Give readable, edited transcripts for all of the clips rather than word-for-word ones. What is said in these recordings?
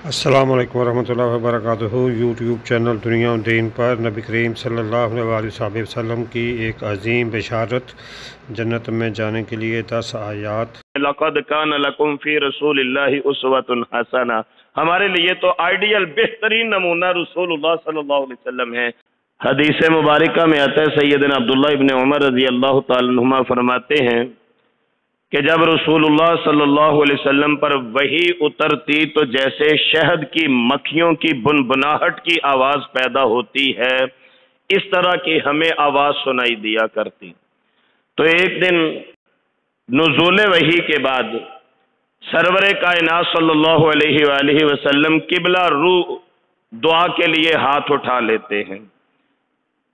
السلام علیکم ورحمۃ اللہ وبرکاتہ۔ یوٹیوب چینل دنیا و دین پر نبی کریم صلی اللہ علیہ وسلم کی ایک عظیم بشارت، جنت میں جانے کے لیے 10 آیات۔ لقد کان لکم فی رسول اللہ اسوۃ حسنہ، ہمارے لیے تو آئیڈیل بہترین نمونہ رسول اللہ صلی اللہ علیہ وسلم ہے۔ حدیث مبارکہ میں آتا ہے، سیدنا عبداللہ ابن عمر رضی اللہ تعالی عنہما فرماتے ہیں کہ جب رسول اللہ صلی اللہ علیہ وسلم پر وحی اترتی تو جیسے شہد کی مکھیوں کی بنبناہٹ کی آواز پیدا ہوتی ہے، اس طرح کی ہمیں آواز سنائی دیا کرتی۔ تو ایک دن نزول وحی کے بعد سرور کائنات صلی اللہ علیہ وآلہ وسلم قبلہ رو دعا کے لیے ہاتھ اٹھا لیتے ہیں۔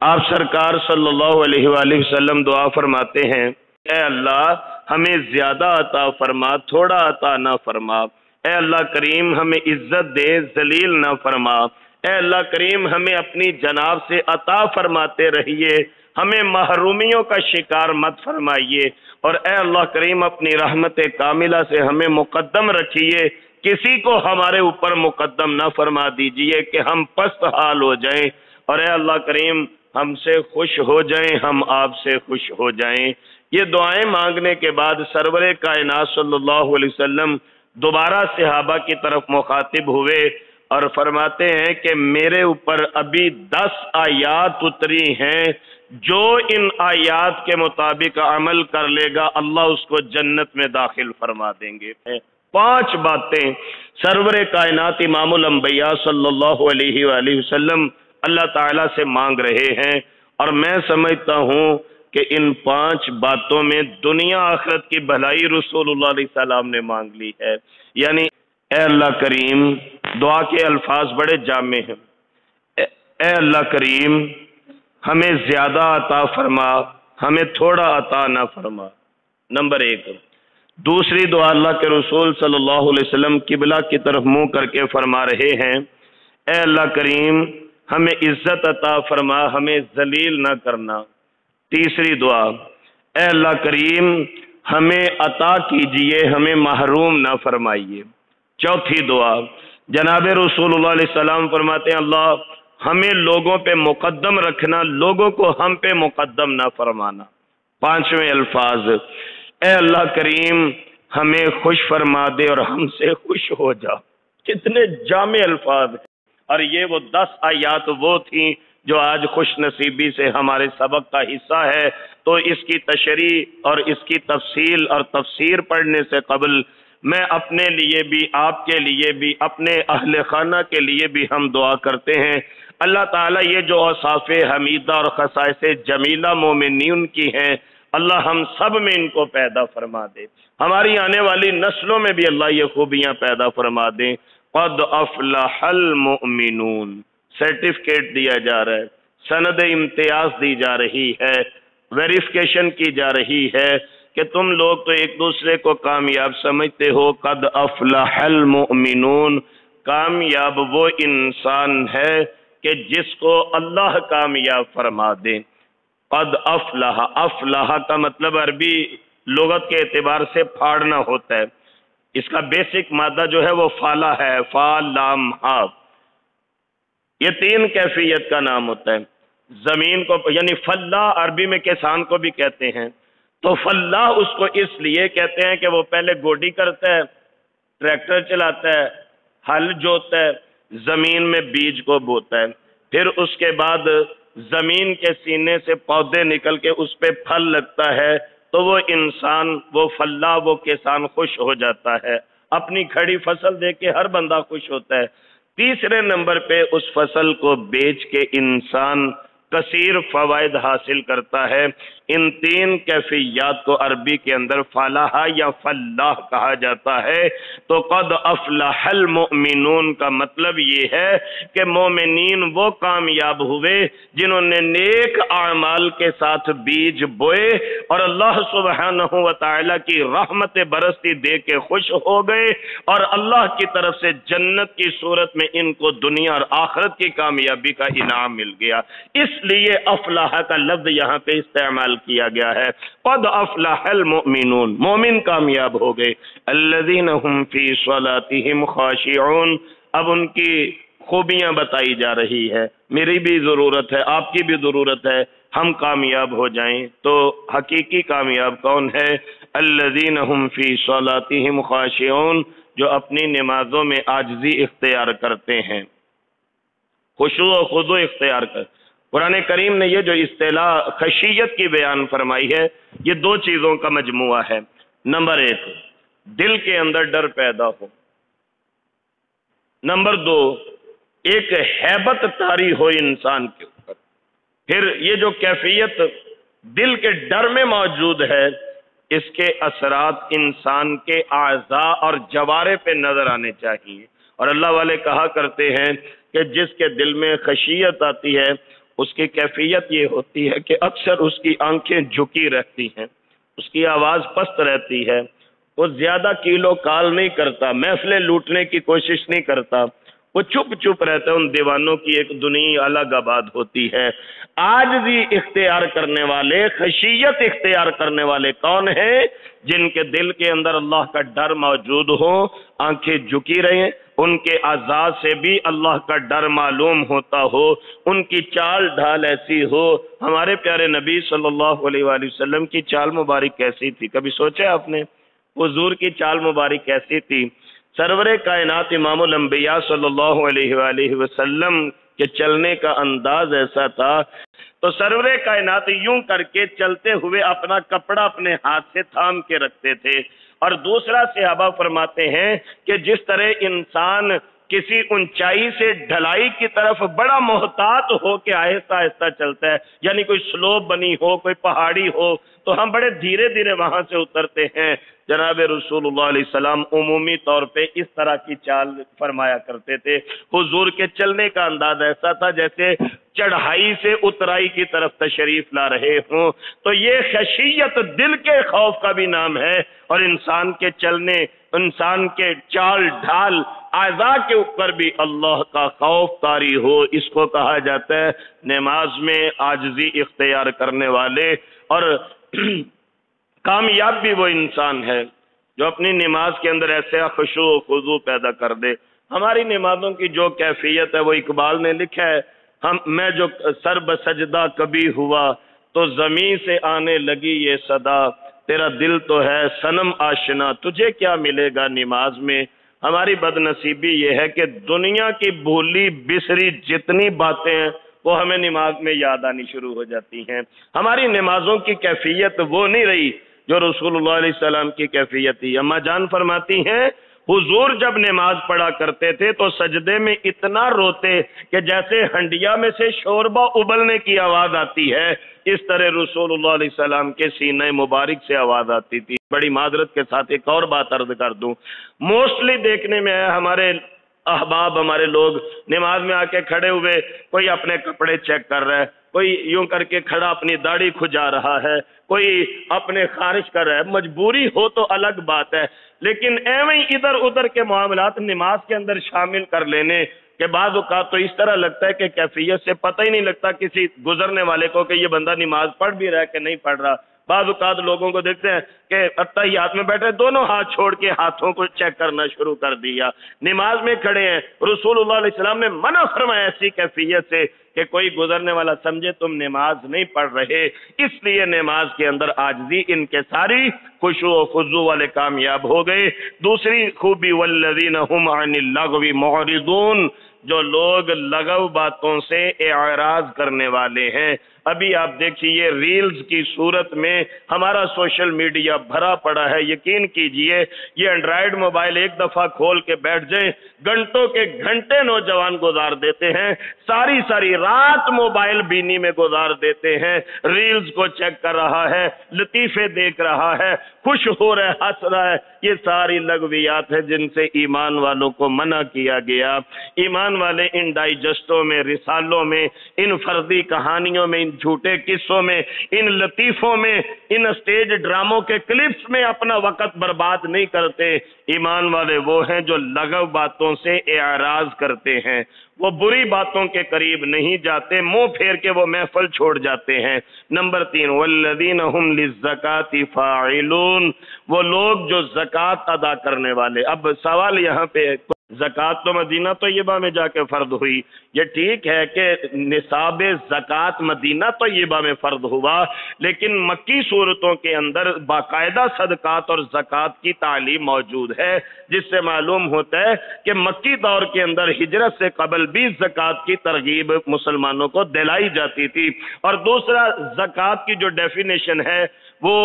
آپ سرکار صلی اللہ علیہ وآلہ وسلم دعا فرماتے ہیں، اے اللہ ہمیں زیادہ عطا فرما، تھوڑا عطا نہ فرما۔ اے اللہ کریم ہمیں عزت دے، ذلیل نہ فرما۔ اے اللہ کریم ہمیں اپنی جناب سے عطا فرماتے رہیے، ہمیں محرومیوں کا شکار مت فرمائیے، اور اے اللہ کریم اپنی رحمت کاملہ سے ہمیں مقدم رکھیے، کسی کو ہمارے اوپر مقدم نہ فرما دیجئے کہ ہم پست حال ہو جائیں، اور اے اللہ کریم ہم سے خوش ہو جائیں، ہم آپ سے خوش ہو جائیں۔ یہ دعائیں مانگنے کے بعد سرور کائنات صلی اللہ علیہ وسلم دوبارہ صحابہ کی طرف مخاطب ہوئے اور فرماتے ہیں کہ میرے اوپر ابھی 10 آیات اتری ہیں، جو ان آیات کے مطابق عمل کر لے گا اللہ اس کو جنت میں داخل فرما دیں گے۔ 5 باتیں سرور کائنات امام الانبیاء صلی اللہ علیہ وآلہ وسلم اللہ تعالیٰ سے مانگ رہے ہیں، اور میں سمجھتا ہوں کہ ان 5 باتوں میں دنیا آخرت کی بھلائی رسول اللہ علیہ السلام نے مانگ لی ہے۔ یعنی اے اللہ کریم، دعا کے الفاظ بڑے جامع ہیں۔ اے اللہ کریم ہمیں زیادہ عطا فرما، ہمیں تھوڑا عطا نہ فرما، نمبر 1۔ دوسری دعا اللہ کے رسول صلی اللہ علیہ وسلم قبلہ کی طرف منہ کر کے فرما رہے ہیں، اے اللہ کریم ہمیں عزت عطا فرما، ہمیں ذلیل نہ کرنا۔ تیسری دعا، اے اللہ کریم ہمیں عطا کیجئے، ہمیں محروم نہ فرمائیے۔ چوتھی دعا، جناب رسول اللہ علیہ السلام فرماتے ہیں، اللہ ہمیں لوگوں پہ مقدم رکھنا، لوگوں کو ہم پہ مقدم نہ فرمانا۔ 5ویں الفاظ، اے اللہ کریم ہمیں خوش فرما دے اور ہم سے خوش ہو جا۔ کتنے جامع الفاظ ہیں، اور یہ وہ 10 آیات وہ تھیں جو آج خوش نصیبی سے ہمارے سبق کا حصہ ہے۔ تو اس کی تشریح اور اس کی تفصیل اور تفسیر پڑھنے سے قبل میں اپنے لیے بھی، آپ کے لیے بھی، اپنے اہل خانہ کے لیے بھی ہم دعا کرتے ہیں، اللہ تعالیٰ یہ جو اوصاف حمیدہ اور خصائص جمیلہ مومنین کی ہیں، اللہ ہم سب میں ان کو پیدا فرما دے، ہماری آنے والی نسلوں میں بھی اللہ یہ خوبیاں پیدا فرما دیں۔ قد افلح المؤمنون، سرٹیفکیٹ دیا جا رہا ہے، سند امتیاز دی جا رہی ہے، ویریفیکیشن کی جا رہی ہے کہ تم لوگ تو ایک دوسرے کو کامیاب سمجھتے ہو۔ قد افلح المؤمنون، کامیاب وہ انسان ہے کہ جس کو اللہ کامیاب فرما دے۔ قد افلح، افلح کا مطلب عربی لغت کے اعتبار سے پھاڑنا ہوتا ہے، اس کا بیسک مادہ جو ہے وہ فالا ہے، فا لام ہا، یہ 3 کیفیت کا نام ہوتا ہے۔ زمین کو یعنی فلاح عربی میں کسان کو بھی کہتے ہیں، تو فلاح اس کو اس لیے کہتے ہیں کہ وہ پہلے گوڈی کرتا ہے، ٹریکٹر چلاتا ہے، ہل جوتا ہے، زمین میں بیج کو بوتا ہے، پھر اس کے بعد زمین کے سینے سے پودے نکل کے اس پہ پھل لگتا ہے، تو وہ انسان، وہ فلاح، وہ کسان خوش ہو جاتا ہے، اپنی کھڑی فصل دیکھ کے ہر بندہ خوش ہوتا ہے۔ تیسرے نمبر پہ اس فصل کو بیچ کے انسان کثیر فوائد حاصل کرتا ہے۔ ان 3 کیفیات کو عربی کے اندر فلاح یا فلاح کہا جاتا ہے۔ تو قد افلح المؤمنون کا مطلب یہ ہے کہ مومنین وہ کامیاب ہوئے جنہوں نے نیک اعمال کے ساتھ بیج بوئے اور اللہ سبحانہ و تعالی کی رحمت برستی دے کے خوش ہو گئے، اور اللہ کی طرف سے جنت کی صورت میں ان کو دنیا اور آخرت کی کامیابی کا انعام مل گیا۔ اس لیے افلاح کا لفظ یہاں پہ استعمال کیا گیا ہے۔ قد افلح المؤمنون، مومن کامیاب ہو گئے، الذین هم فی صلاتهم خاشعون، اب ان کی خوبیاں بتائی جا رہی ہے. میری بھی ضرورت ہے، آپ کی بھی ضرورت ہے ہم کامیاب ہو جائیں. تو حقیقی کامیاب کون ہے؟ الذین هم فی صلاتهم خاشعون، جو اپنی نمازوں میں عاجزی اختیار کرتے ہیں، خشوع و خضوع اختیار کر. قرآن کریم نے یہ جو اصطلاح خشیت کی بیان فرمائی ہے، یہ دو چیزوں کا مجموعہ ہے. نمبر ایک، دل کے اندر ڈر پیدا ہو. نمبر دو، ایک ہیبت طاری ہو انسان کے اوپر. پھر یہ جو کیفیت دل کے ڈر میں موجود ہے، اس کے اثرات انسان کے اعضاء اور جوارح پہ نظر آنے چاہیے. اور اللہ والے کہا کرتے ہیں کہ جس کے دل میں خشیت آتی ہے اس کی کیفیت یہ ہوتی ہے کہ اکثر اس کی آنکھیں جھکی رہتی ہیں، اس کی آواز پست رہتی ہے، وہ زیادہ کیلو کال نہیں کرتا، محفلیں لوٹنے کی کوشش نہیں کرتا، وہ چپ چپ رہتا ہے. ان دیوانوں کی ایک دنیا الگ آباد ہوتی ہے. عاجزی اختیار کرنے والے، خشیت اختیار کرنے والے کون ہیں؟ جن کے دل کے اندر اللہ کا ڈر موجود ہو، آنکھیں جھکی رہیں، ان کے اعضاء سے بھی اللہ کا ڈر معلوم ہوتا ہو، ان کی چال ڈھال ایسی ہو. ہمارے پیارے نبی صلی اللہ علیہ وآلہ وسلم کی چال مبارک کیسی تھی؟ کبھی سوچا آپ نے؟ حضور کی چال مبارک کیسی تھی؟ سرور کائنات امام الانبیاء صلی اللہ علیہ وآلہ وسلم کے چلنے کا انداز ایسا تھا. تو سرور کائنات یوں کر کے چلتے ہوئے اپنا کپڑا اپنے ہاتھ سے تھام کے رکھتے تھے. اور دوسرا صحابہ فرماتے ہیں کہ جس طرح انسان کسی اونچائی سے ڈھلائی کی طرف بڑا محتاط ہو کے آہستہ آہستہ چلتا ہے، یعنی کوئی سلوپ بنی ہو، کوئی پہاڑی ہو، تو ہم بڑے دھیرے دھیرے وہاں سے اترتے ہیں. جناب رسول اللہ علیہ السلام عمومی طور پہ اس طرح کی چال فرمایا کرتے تھے. حضور کے چلنے کا انداز ایسا تھا جیسے چڑھائی سے اترائی کی طرف تشریف لا رہے ہوں. تو یہ خشیت دل کے خوف کا بھی نام ہے، اور انسان کے چلنے، انسان کے چال ڈھال، اعضاء کے اوپر بھی اللہ کا خوف طاری ہو، اس کو کہا جاتا ہے نماز میں عاجزی اختیار کرنے والے. اور کامیاب بھی وہ انسان ہے جو اپنی نماز کے اندر ایسے خشوع و خضوع پیدا کر دے. ہماری نمازوں کی جو کیفیت ہے وہ اقبال نے لکھا ہے، میں جو سر بسجدہ کبھی ہوا تو زمین سے آنے لگی یہ صدا، تیرا دل تو ہے صنم آشنا، تجھے کیا ملے گا نماز میں. ہماری بد نصیبی یہ ہے کہ دنیا کی بھولی بسری جتنی باتیں ہیں وہ ہمیں نماز میں یاد آنی شروع ہو جاتی ہیں. ہماری نمازوں کی کیفیت وہ نہیں رہی جو رسول اللہ علیہ السلام کی کیفیت تھی. اما جان فرماتی ہیں حضور جب نماز پڑھا کرتے تھے تو سجدے میں اتنا روتے کہ جیسے ہنڈیا میں سے شوربہ ابلنے کی آواز آتی ہے، اس طرح رسول اللہ علیہ السلام کے سینہ مبارک سے آواز آتی تھی. بڑی معذرت کے ساتھ ایک اور بات عرض کر دوں، موسٹلی دیکھنے میں ہے ہمارے احباب، ہمارے لوگ نماز میں آ کے کھڑے ہوئے کوئی اپنے کپڑے چیک کر رہا ہے، کوئی یوں کر کے کھڑا اپنی داڑھی کھجا رہا ہے، کوئی اپنے خارج کر رہا ہے. مجبوری ہو تو الگ بات ہے، لیکن ایویں ادھر ادھر کے معاملات نماز کے اندر شامل کر لینے کہ بعض اوقات تو اس طرح لگتا ہے کہ کیفیت سے پتہ ہی نہیں لگتا کسی گزرنے والے کو کہ یہ بندہ نماز پڑھ بھی رہا ہے کہ نہیں پڑھ رہا. بعض اوقات لوگوں کو دیکھتے ہیں کہ اتحیات میں بیٹھے دونوں ہاتھ چھوڑ کے ہاتھوں کو چیک کرنا شروع کر دیا. نماز میں کھڑے ہیں، رسول اللہ علیہ السلام نے منع فرمایا ایسی کیفیت سے کہ کوئی گزرنے والا سمجھے تم نماز نہیں پڑھ رہے. اس لیے نماز کے اندر عاجزی، انکساری، خشوع و خضوع والے کامیاب ہو گئے. دوسری خوبی والذین هم عن اللغو معرضون، جو لوگ لغو باتوں سے اعراض کرنے والے ہیں. ابھی آپ دیکھیے ریلز کی صورت میں ہمارا سوشل میڈیا بھرا پڑا ہے. یقین کیجئے یہ اینڈرائیڈ موبائل ایک دفعہ کھول کے بیٹھ جائیں، گھنٹوں کے گھنٹے نوجوان گزار دیتے ہیں، ساری رات موبائل بینی میں گزار دیتے ہیں، ریلز کو چیک کر رہا ہے، لطیفے دیکھ رہا ہے، خوش ہو رہا ہے، ہنس رہا ہے. یہ ساری لغویات ہے جن سے ایمان والوں کو منع کیا گیا. ایمان والے ان ڈائجسٹوں میں، رسالوں میں، ان فرضی کہانیوں میں، ان جھوٹے قصوں میں، ان لطیفوں میں، ان اسٹیج ڈراموں کے کلپس میں اپنا وقت برباد نہیں کرتے. ایمان والے وہ ہیں جو لغو باتوں سے اعراض کرتے ہیں، وہ بری باتوں کے قریب نہیں جاتے، منہ پھیر کے وہ محفل چھوڑ جاتے ہیں. نمبر 3 والذین هم للزکاۃ فاعلون، وہ لوگ جو زکوٰۃ ادا کرنے والے. اب سوال یہاں پہ زکوٰۃ تو مدینہ طیبہ میں جا کے فرض ہوئی. یہ ٹھیک ہے کہ نصاب زکوٰۃ مدینہ طیبہ میں فرض ہوا، لیکن مکی صورتوں کے اندر باقاعدہ صدقات اور زکوٰۃ کی تعلیم موجود ہے، جس سے معلوم ہوتا ہے کہ مکی دور کے اندر ہجرت سے قبل بھی زکوٰۃ کی ترغیب مسلمانوں کو دلائی جاتی تھی. اور دوسرا، زکوٰۃ کی جو ڈیفینیشن ہے وہ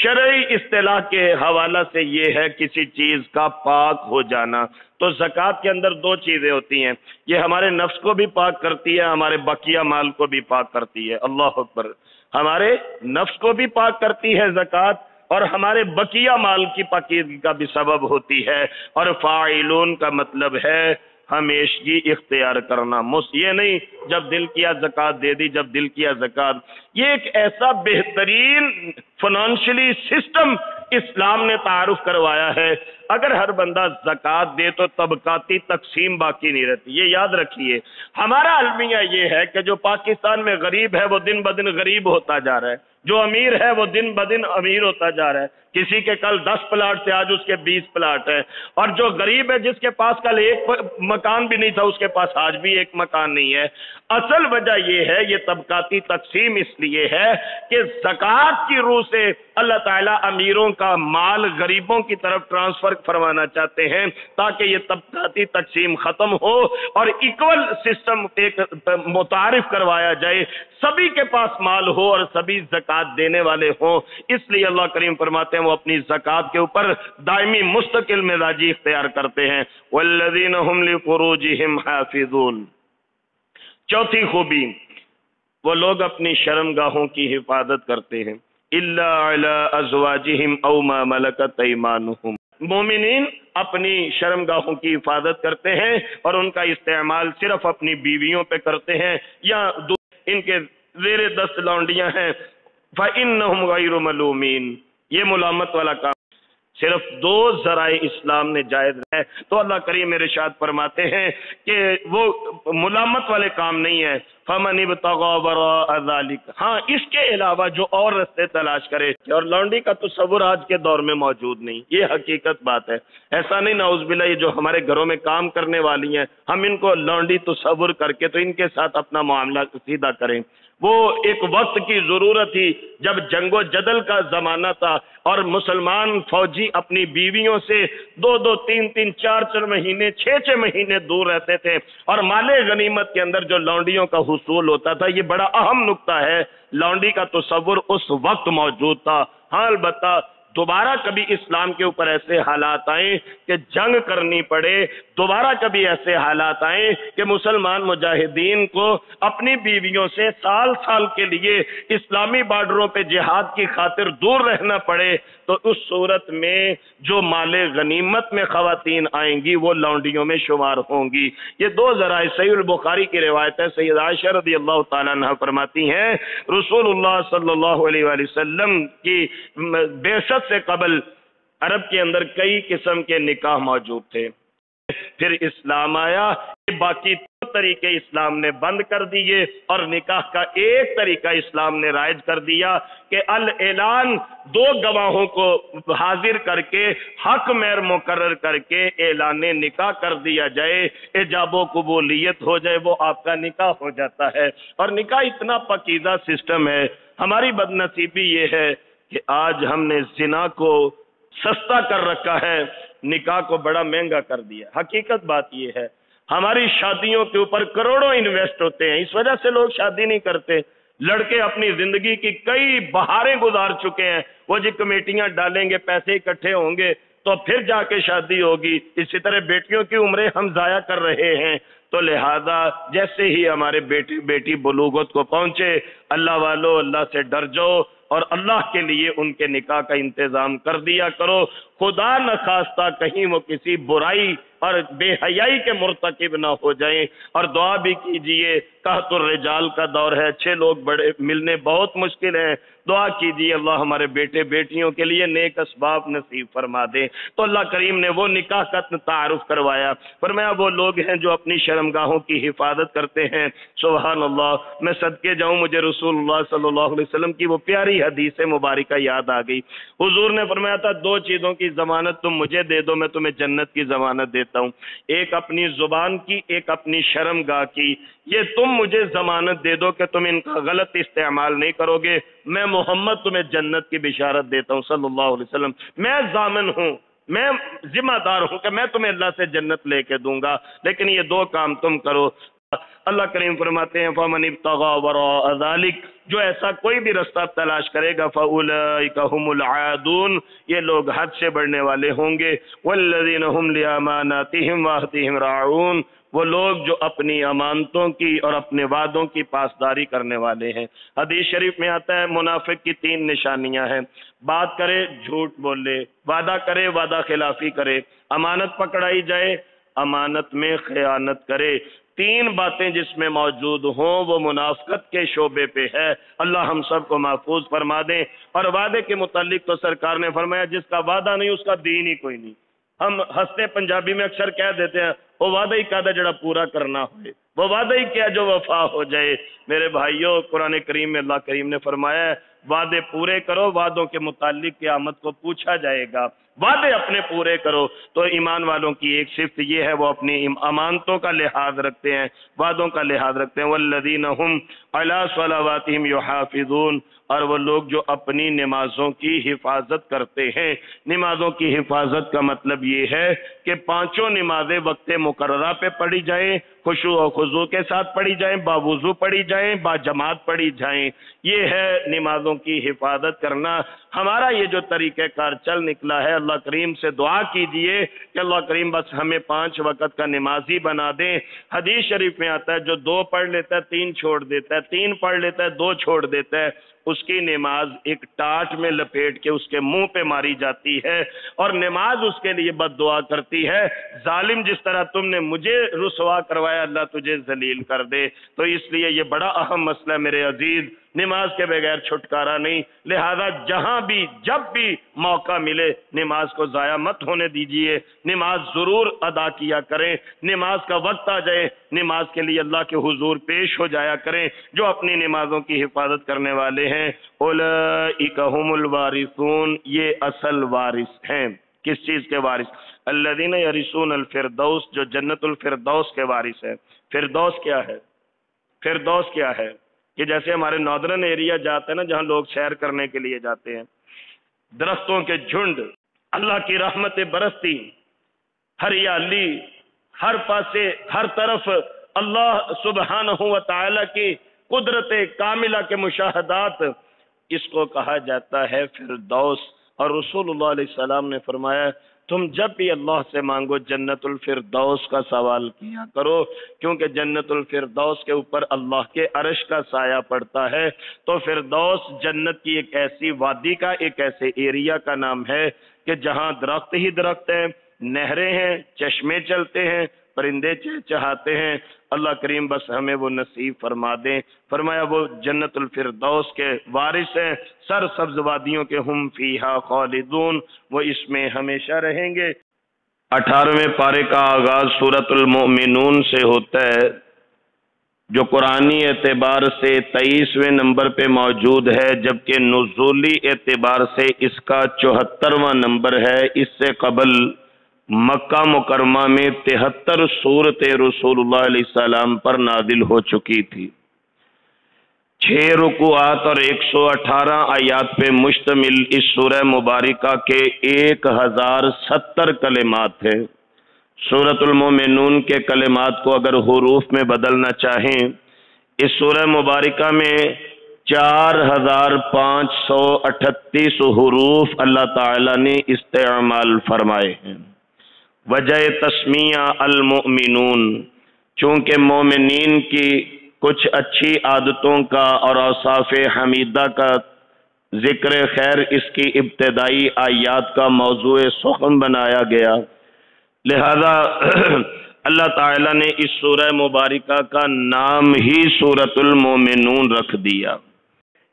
شرعی اصطلاح کے حوالہ سے یہ ہے کسی چیز کا پاک ہو جانا. تو زکوٰۃ کے اندر دو چیزیں ہوتی ہیں، یہ ہمارے نفس کو بھی پاک کرتی ہے، ہمارے بقیہ مال کو بھی پاک کرتی ہے. اللہ اکبر. ہمارے نفس کو بھی پاک کرتی ہے زکوٰۃ، اور ہمارے بقیہ مال کی پاکیزگی کا بھی سبب ہوتی ہے. اور فاعلون کا مطلب ہے ہمیشگی اختیار کرنا. یہ نہیں جب دل کیا زکوٰۃ دے دی، جب دل کیا زکوٰۃ. یہ ایک ایسا بہترین فنانشلی سسٹم اسلام نے تعارف کروایا ہے. اگر ہر بندہ زکوٰۃ دے تو طبقاتی تقسیم باقی نہیں رہتی. یہ یاد رکھیے. ہمارا المیہ یہ ہے کہ جو پاکستان میں غریب ہے وہ دن بدن غریب ہوتا جا رہا ہے، جو امیر ہے وہ دن بدن امیر ہوتا جا رہا ہے. کسی کے کل 10 پلاٹ تھے، آج اس کے 20 پلاٹ ہیں. اور جو غریب ہے، جس کے پاس کل ایک مکان بھی نہیں تھا، اس کے پاس آج بھی ایک مکان نہیں ہے. اصل وجہ یہ ہے، یہ طبقاتی تقسیم اس لیے ہے کہ زکوٰۃ کی روح سے اللہ تعالیٰ امیروں کا مال غریبوں کی طرف ٹرانسفر فرمانا چاہتے ہیں، تاکہ یہ طبقاتی تقسیم ختم ہو اور ایکول سسٹم ایک متعارف کروایا جائے، سبھی کے پاس مال ہو اور سبھی زکوٰۃ دینے والے ہوں. اس لیے اللہ کریم فرماتے ہیں وہ اپنی زکوٰۃ کے اوپر دائمی مستقل مزاجی اختیار کرتے ہیں. والذین هم لفروجهم حافظون. چوتھی خوبی، وہ لوگ اپنی شرمگاہوں کی حفاظت کرتے ہیں. الا علی ازواجہم او ما ملکت ایمانہم. مومنین اپنی شرمگاہوں کی حفاظت کرتے ہیں اور ان کا استعمال صرف اپنی بیویوں پہ کرتے ہیں یا ان کے زیر دست لونڈیاں ہیں. فإنہم غیر ملومین. یہ ملامت والا کام. صرف دو ذرائع اسلام نے جائز ہے، تو اللہ کریم ارشاد فرماتے ہیں کہ وہ ملامت والے کام نہیں ہے. فمن ابتغى وراء ذلك. ہاں، اس کے علاوہ جو اور رستے تلاش کرے. اور لونڈی کا تصور آج کے دور میں موجود نہیں، یہ حقیقت بات ہے. ایسا نہیں نعوذ باللہ، یہ جو ہمارے گھروں میں کام کرنے والی ہیں، ہم ان کو لونڈی تصور کر کے تو ان کے ساتھ اپنا معاملہ سیدھا کریں. وہ ایک وقت کی ضرورت تھی جب جنگ و جدل کا زمانہ تھا اور مسلمان فوجی اپنی بیویوں سے 2-2, 3-3, 4-4 مہینے 6-6 مہینے دور رہتے تھے، اور مال غنیمت کے اندر جو لونڈیوں کا حصول ہوتا تھا. یہ بڑا اہم نقطہ ہے. لونڈی کا تصور اس وقت موجود تھا. ہاں، البتہ دوبارہ کبھی اسلام کے اوپر ایسے حالات آئیں کہ جنگ کرنی پڑے، دوبارہ کبھی ایسے حالات آئیں کہ مسلمان مجاہدین کو اپنی بیویوں سے سال سال کے لیے اسلامی بارڈروں پہ جہاد کی خاطر دور رہنا پڑے، تو اس صورت میں جو مال غنیمت میں خواتین آئیں گی وہ لونڈیوں میں شمار ہوں گی. یہ دو ذرائع. صحیح البخاری کی روایت ہے، سید عائشہ رضی اللہ تعالیٰ عنہ فرماتی ہیں رسول اللہ صلی اللہ علیہ وآلہ وسلم کی بعثت سے قبل عرب کے اندر کئی قسم کے نکاح موجود تھے. پھر اسلام آیا، باقی طریقے اسلام نے بند کر دیے اور نکاح کا ایک طریقہ اسلام نے رائج کر دیا کہ الاعلان، 2 گواہوں کو حاضر کر کے حق مہر مقرر کر کے اعلان نکاح کر دیا جائے، ایجاب و قبولیت ہو جائے، وہ آپ کا نکاح ہو جاتا ہے. اور نکاح اتنا پاکیزہ سسٹم ہے. ہماری بد نصیبی یہ ہے کہ آج ہم نے زنا کو سستا کر رکھا ہے، نکاح کو بڑا مہنگا کر دیا. حقیقت بات یہ ہے ہماری شادیوں کے اوپر کروڑوں انویسٹ ہوتے ہیں، اس وجہ سے لوگ شادی نہیں کرتے. لڑکے اپنی زندگی کی کئی بہاریں گزار چکے ہیں، وہ جی کمیٹیاں ڈالیں گے، پیسے اکٹھے ہوں گے تو پھر جا کے شادی ہوگی. اسی طرح بیٹیوں کی عمریں ہم ضائع کر رہے ہیں. تو لہذا جیسے ہی ہمارے بیٹی بلوغت کو پہنچے، اللہ والو اللہ سے ڈر جاؤ اور اللہ کے لیے ان کے نکاح کا انتظام کر دیا کرو. خدا نخواستہ کہیں وہ کسی برائی اور بے حیائی کے مرتکب نہ ہو جائیں. اور دعا بھی کیجئے، قحط الرجال کا دور ہے، اچھے لوگ بڑے ملنے بہت مشکل ہیں. دعا کیجیے اللہ ہمارے بیٹے بیٹیوں کے لیے نیک اسباب نصیب فرما دے۔ تو اللہ کریم نے وہ نکاح کا تعارف کروایا، فرمایا وہ لوگ ہیں جو اپنی شرمگاہوں کی حفاظت کرتے ہیں۔ سبحان اللہ، میں صدقے جاؤں مجھے رسول اللہ صلی اللہ علیہ وسلم کی وہ پیاری حدیث مبارکہ یاد آ گئی۔ حضور نے فرمایا تھا دو چیزوں کی ضمانت تم مجھے دے دو، میں تمہیں جنت کی ضمانت دیتا ہوں، ایک اپنی زبان کی، ایک اپنی شرمگاہ کی۔ یہ تم مجھے ضمانت دے دو کہ تم ان کا غلط استعمال نہیں کرو گے، میں محمد تمہیں جنت کی بشارت دیتا ہوں صلی اللہ علیہ وسلم۔ میں ضامن ہوں، میں ذمہ دار ہوں کہ میں تمہیں اللہ سے جنت لے کے دوں گا، لیکن یہ دو کام تم کرو۔ اللہ کریم فرماتے ہیں فَمَنِ ابْتَغَىٰ وَرَاءَ ذَلِكَ، جو ایسا کوئی بھی رستہ تلاش کرے گا فَأُولَٰئِكَ هُمُ الْعَادُونَ، یہ لوگ حد سے بڑھنے والے ہوں گے۔ وَالَّذِينَ هُمْ لِأَمَانَاتِهِمْ وَعَهْدِهِمْ رَاعُونَ، وہ لوگ جو اپنی امانتوں کی اور اپنے وعدوں کی پاسداری کرنے والے ہیں۔ حدیث شریف میں آتا ہے منافق کی تین نشانیاں ہیں، بات کرے جھوٹ بولے، وعدہ کرے وعدہ خلافی کرے، امانت پکڑائی جائے امانت میں خیانت کرے۔ تین باتیں جس میں موجود ہوں وہ منافقت کے شعبے پہ ہے۔ اللہ ہم سب کو محفوظ فرما دیں۔ اور وعدے کے متعلق تو سرکار نے فرمایا جس کا وعدہ نہیں اس کا دین ہی کوئی نہیں۔ ہم ہنستے پنجابی میں اکثر کہہ دیتے ہیں وہ وعدہ ہی کہا جڑا پورا کرنا ہوئے، وہ وعدہ ہی کیا جو وفا ہو جائے۔ میرے بھائیوں، قرآن کریم میں اللہ کریم نے فرمایا ہے وعدے پورے کرو، وعدوں کے متعلق قیامت کو پوچھا جائے گا، وعدے اپنے پورے کرو۔ تو ایمان والوں کی ایک صفت یہ ہے وہ اپنی امانتوں کا لحاظ رکھتے ہیں، وعدوں کا لحاظ رکھتے ہیں۔ والذین هم علی صلواتہم یحافظون، اور وہ لوگ جو اپنی نمازوں کی حفاظت کرتے ہیں۔ نمازوں کی حفاظت کا مطلب یہ ہے کہ پانچوں نمازیں وقت مقررہ پہ پڑھی جائیں، خشوع و خضوع کے ساتھ پڑھی جائیں، باوضو پڑھی جائیں، با جماعت پڑھی جائیں۔ یہ ہے نمازوں کی حفاظت کرنا۔ ہمارا یہ جو طریقہ کار چل نکلا ہے، اللہ کریم سے دعا کیجئے کہ اللہ کریم بس ہمیں 5 وقت کا نمازی بنا دیں۔ حدیث شریف میں آتا ہے جو 2 پڑھ لیتا ہے 3 چھوڑ دیتا ہے، 3 پڑھ لیتا ہے 2 چھوڑ دیتا ہے، اس کی نماز ایک ٹاٹ میں لپیٹ کے اس کے منہ پہ ماری جاتی ہے، اور نماز اس کے لیے بد دعا کرتی ہے ظالم جس طرح تم نے مجھے رسوا کروایا اللہ تجھے ذلیل کر دے۔ تو اس لیے یہ بڑا اہم مسئلہ ہے میرے عزیز، نماز کے بغیر چھٹکارا نہیں۔ لہذا جہاں بھی جب بھی موقع ملے نماز کو ضائع مت ہونے دیجئے، نماز ضرور ادا کیا کریں۔ نماز کا وقت آ جائے نماز کے لیے اللہ کے حضور پیش ہو جایا کریں۔ جو اپنی نمازوں کی حفاظت کرنے والے ہیں اولئک هم الوارثون، یہ اصل وارث ہیں۔ کس چیز کے وارث؟ الذین یرثون الفردوس، جو جنت الفردوس کے وارث ہیں۔ فردوس کیا ہے؟ فردوس کیا ہے؟ کہ جیسے ہمارے ناردرن ایریا جاتے ہیں نا جہاں لوگ سیر کرنے کے لیے جاتے ہیں، درختوں کے جھنڈ، اللہ کی رحمت برستی، ہریالی، ہر پاسے ہر طرف اللہ سبحانہ و تعالی کی قدرت کاملہ کے مشاہدات، اس کو کہا جاتا ہے فردوس۔ اور رسول اللہ علیہ السلام نے فرمایا تم جب بھی اللہ سے مانگو جنت الفردوس کا سوال کیا کرو، کیونکہ جنت الفردوس کے اوپر اللہ کے عرش کا سایہ پڑتا ہے۔ تو فردوس جنت کی ایک ایسی وادی کا، ایک ایسے ایریا کا نام ہے کہ جہاں درخت ہی درخت ہیں، نہریں ہیں، چشمے چلتے ہیں، پرندے چہچہاتے ہیں۔ اللہ کریم بس ہمیں وہ نصیب فرما دیں۔ فرمایا وہ جنت الفردوس کے وارث ہیں، سر سبز وادیوں کے، ہم فیہا خالدون، وہ اس میں ہمیشہ رہیں گے۔ 18ویں پارے کا آغاز سورۃ المؤمنون سے ہوتا ہے، جو قرآنی اعتبار سے 23ویں نمبر پہ موجود ہے، جبکہ نزولی اعتبار سے اس کا 74واں نمبر ہے۔ اس سے قبل مکہ مکرمہ میں 73 سورتیں رسول اللہ علیہ السلام پر نازل ہو چکی تھی۔ 6 رکوعات اور 118 آیات پہ مشتمل اس سورہ مبارکہ کے 1070 کلمات ہیں۔ سورۃ المؤمنون کے کلمات کو اگر حروف میں بدلنا چاہیں، اس سورہ مبارکہ میں 4538 حروف اللہ تعالی نے استعمال فرمائے ہیں۔ وجہ تسمیہ المؤمنون، چونکہ مومنین کی کچھ اچھی عادتوں کا اور اوصاف حمیدہ کا ذکر خیر اس کی ابتدائی آیات کا موضوع سخن بنایا گیا، لہذا اللہ تعالی نے اس سورہ مبارکہ کا نام ہی سورۃ المؤمنون رکھ دیا۔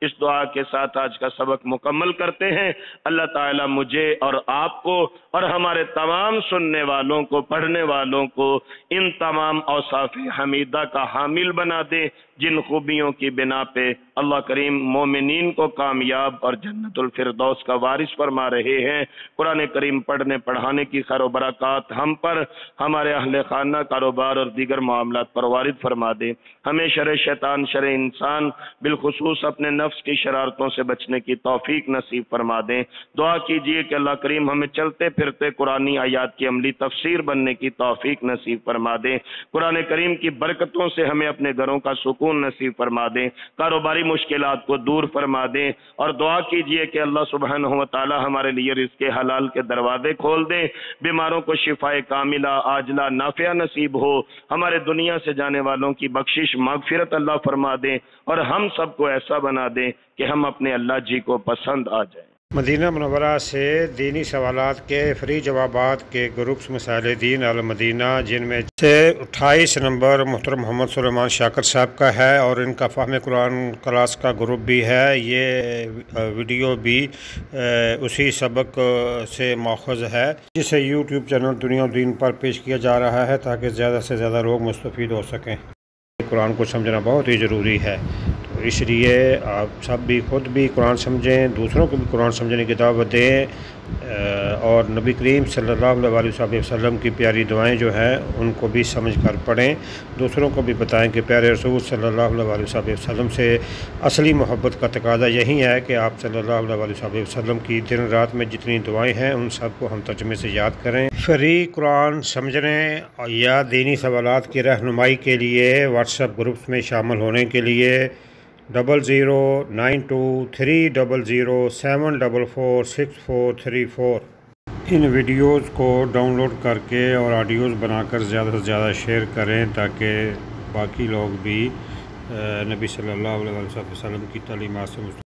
اس دعا کے ساتھ آج کا سبق مکمل کرتے ہیں۔ اللہ تعالیٰ مجھے اور آپ کو اور ہمارے تمام سننے والوں کو، پڑھنے والوں کو ان تمام اوصاف حمیدہ کا حامل بنا دے جن خوبیوں کی بنا پہ اللہ کریم مومنین کو کامیاب اور جنت الفردوس کا وارث فرما رہے ہیں۔ قرآن کریم پڑھنے پڑھانے کی خیر و برکات ہم پر، ہمارے اہل خانہ، کاروبار اور دیگر معاملات پر وارد فرما دے۔ ہمیں شر شیطان، شر انسان، بالخصوص اپنے نفس کی شرارتوں سے بچنے کی توفیق نصیب فرما دیں۔ دعا کیجئے کہ اللہ کریم ہمیں چلتے پھرتے قرآنی آیات کی عملی تفسیر بننے کی توفیق نصیب فرما دیں۔ قرآن کریم کی برکتوں سے ہمیں اپنے گھروں کا سکون نصیب فرما دیں، کاروباری مشکلات کو دور فرما دیں، اور دعا کیجئے کہ اللہ سبحانہ و تعالی ہمارے لیے رزق حلال کے دروازے کھول دیں، بیماروں کو شفاء کاملہ عاجلہ نافعہ نصیب ہو، ہمارے دنیا سے جانے والوں کی بخشش مغفرت اللہ فرما دیں، اور ہم سب کو ایسا بنا دیں کہ ہم اپنے اللہ جی کو پسند آ جائیں۔ مدینہ منورہ سے دینی سوالات کے فری جوابات کے گروپس مسائل دین المدینہ، جن میں سے 28 نمبر محترم محمد سلیمان شاکر صاحب کا ہے، اور ان کا فہم قرآن کلاس کا گروپ بھی ہے۔ یہ ویڈیو بھی اسی سبق سے ماخوذ ہے، جسے یوٹیوب چینل دنیا و دین پر پیش کیا جا رہا ہے تاکہ زیادہ سے زیادہ لوگ مستفید ہو سکیں۔ قرآن کو سمجھنا بہت ہی ضروری ہے، تو اس لیے آپ سب بھی خود بھی قرآن سمجھیں، دوسروں کو بھی قرآن سمجھنے کی دعوت دیں، اور نبی کریم صلی اللہ علیہ وسلم کی پیاری دعائیں جو ہیں ان کو بھی سمجھ کر پڑھیں، دوسروں کو بھی بتائیں کہ پیارے رسول صلی اللہ علیہ وسلم سے اصلی محبت کا تقاضا یہی ہے کہ آپ صلی اللہ علیہ وسلم کی دن رات میں جتنی دعائیں ہیں ان سب کو ہم ترجمے سے یاد کریں۔ فری قرآن سمجھنے یا دینی سوالات کی رہنمائی کے لیے واٹس ایپ گروپس میں شامل ہونے کے لیے 00923007446434 ان ویڈیوز کو ڈاؤن لوڈ کر کے اور آڈیوز بنا کر زیادہ سے زیادہ شیئر کریں تاکہ باقی لوگ بھی نبی صلی اللہ علیہ وسلم کی تعلیمات سے